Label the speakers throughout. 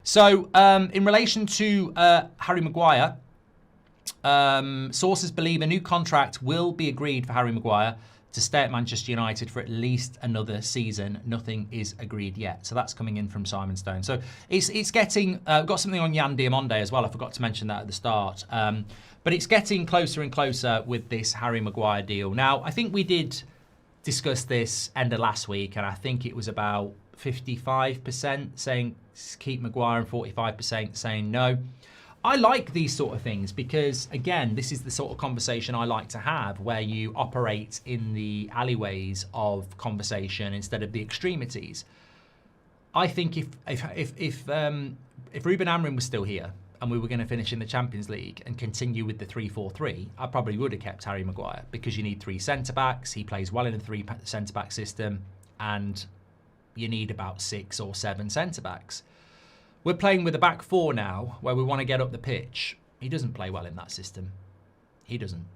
Speaker 1: So, in relation to Harry Maguire, sources believe a new contract will be agreed for Harry Maguire to stay at Manchester United for at least another season. Nothing is agreed yet. So that's coming in from Simon Stone. So it's getting, we've got something on Yan Diamonde as well. I forgot to mention that at the start. But it's getting closer and closer with this Harry Maguire deal. Now, I think we did discuss this end of last week, and I think it was about 55% saying keep Maguire and 45% saying no. I like these sort of things because, again, this is the sort of conversation I like to have where you operate in the alleyways of conversation instead of the extremities. I think if Ruben Amorim was still here and we were going to finish in the Champions League and continue with the 3-4-3, I probably would have kept Harry Maguire because you need 3 centre-backs. He plays well in a 3 centre-back system, and you need about 6 or 7 centre-backs. We're playing with a back 4 now where we want to get up the pitch. He doesn't play well in that system. He doesn't.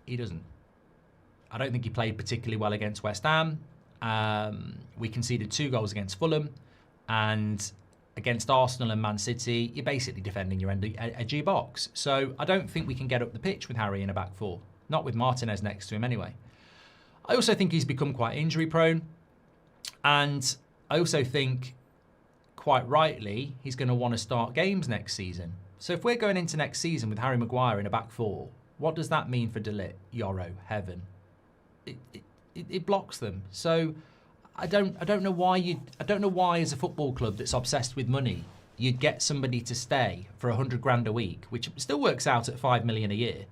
Speaker 1: I don't think he played particularly well against West Ham. We conceded 2 goals against Fulham. And against Arsenal and Man City, you're basically defending your edgy box. So I don't think we can get up the pitch with Harry in a back 4. Not with Martinez next to him anyway. I also think he's become quite injury prone. And I also think, quite rightly, he's going to want to start games next season. So if we're going into next season with Harry Maguire in a back 4, what does that mean for De Ligt, Yoro, Heaven? It blocks them. So I don't know why as a football club that's obsessed with money, you'd get somebody to stay for 100 grand a week, which still works out at 5 million a year,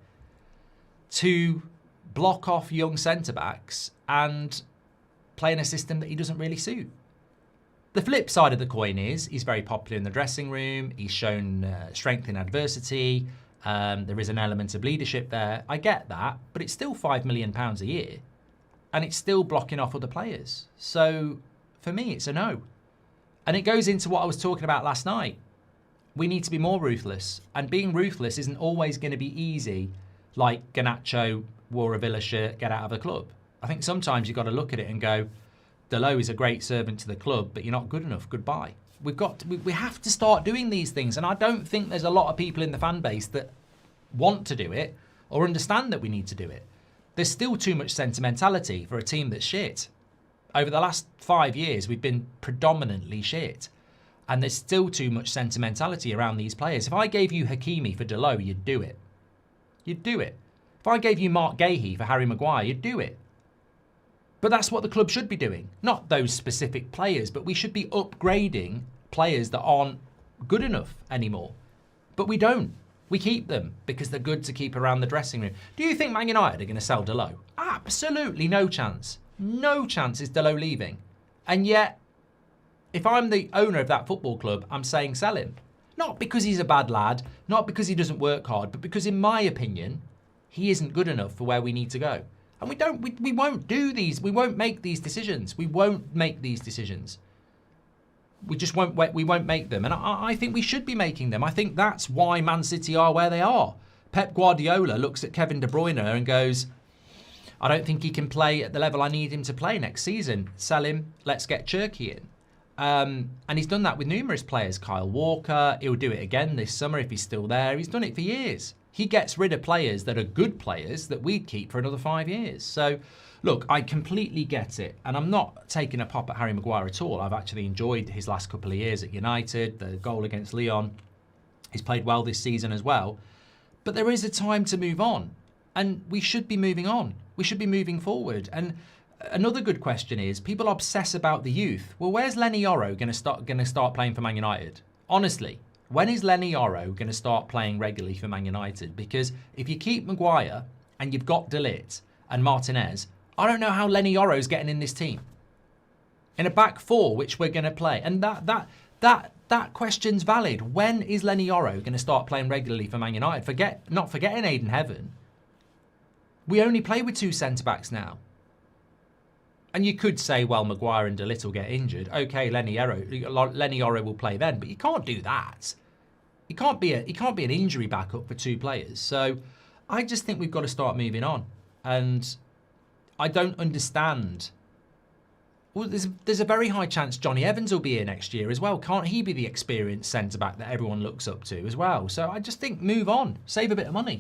Speaker 1: to block off young centre backs and play in a system that he doesn't really suit. The flip side of the coin is he's very popular in the dressing room. He's shown strength in adversity. There is an element of leadership there. I get that, but it's still £5 million a year, and it's still blocking off other players. So for me, it's a no. And it goes into what I was talking about last night. We need to be more ruthless, and being ruthless isn't always going to be easy, like Garnacho wore a Villa shirt, get out of a club. I think sometimes you've got to look at it and go, Delo is a great servant to the club, but you're not good enough. Goodbye. We have to start doing these things, and I don't think there's a lot of people in the fan base that want to do it or understand that we need to do it. There's still too much sentimentality for a team that's shit. Over the last 5 years, we've been predominantly shit, and there's still too much sentimentality around these players. If I gave you Hakimi for Delo, you'd do it. You'd do it. If I gave you Mark Gahey for Harry Maguire, you'd do it. But that's what the club should be doing. Not those specific players, but we should be upgrading players that aren't good enough anymore. But we don't. We keep them because they're good to keep around the dressing room. Do you think Man United are going to sell Delo? Absolutely no chance. No chance is Delo leaving. And yet, if I'm the owner of that football club, I'm saying sell him. Not because he's a bad lad, not because he doesn't work hard, but because in my opinion, he isn't good enough for where we need to go. And we won't do these. We won't make these decisions. We won't make these decisions. We just won't. We won't make them. And I think we should be making them. I think that's why Man City are where they are. Pep Guardiola looks at Kevin De Bruyne and goes, I don't think he can play at the level I need him to play next season. Sell him. Let's get Cherky in. And he's done that with numerous players. Kyle Walker. He'll do it again this summer if he's still there. He's done it for years. He gets rid of players that are good players that we'd keep for another 5 years. So, look, I completely get it. And I'm not taking a pop at Harry Maguire at all. I've actually enjoyed his last couple of years at United, the goal against Lyon. He's played well this season as well. But there is a time to move on. And we should be moving on. We should be moving forward. And another good question is, people obsess about the youth. Well, where's Lenny Yoro going to start playing for Man United? Honestly. When is Lenny Yoro going to start playing regularly for Man United? Because if you keep Maguire and you've got De Ligt and Martinez, I don't know how Lenny Yoro's getting in this team. In a back 4, which we're going to play. And that question's valid. When is Lenny Yoro going to start playing regularly for Man United? Not forgetting Aiden Heaven. We only play with 2 centre-backs now. And you could say, well, Maguire and De Ligt will get injured. Okay, Lenny Yoro will play then, but you can't do that. He can't be an injury backup for 2 players. So I just think we've got to start moving on. And I don't understand Well, there's a very high chance Johnny Evans will be here next year as well. Can't he be the experienced centre-back that everyone looks up to as well? So I just think move on, save a bit of money.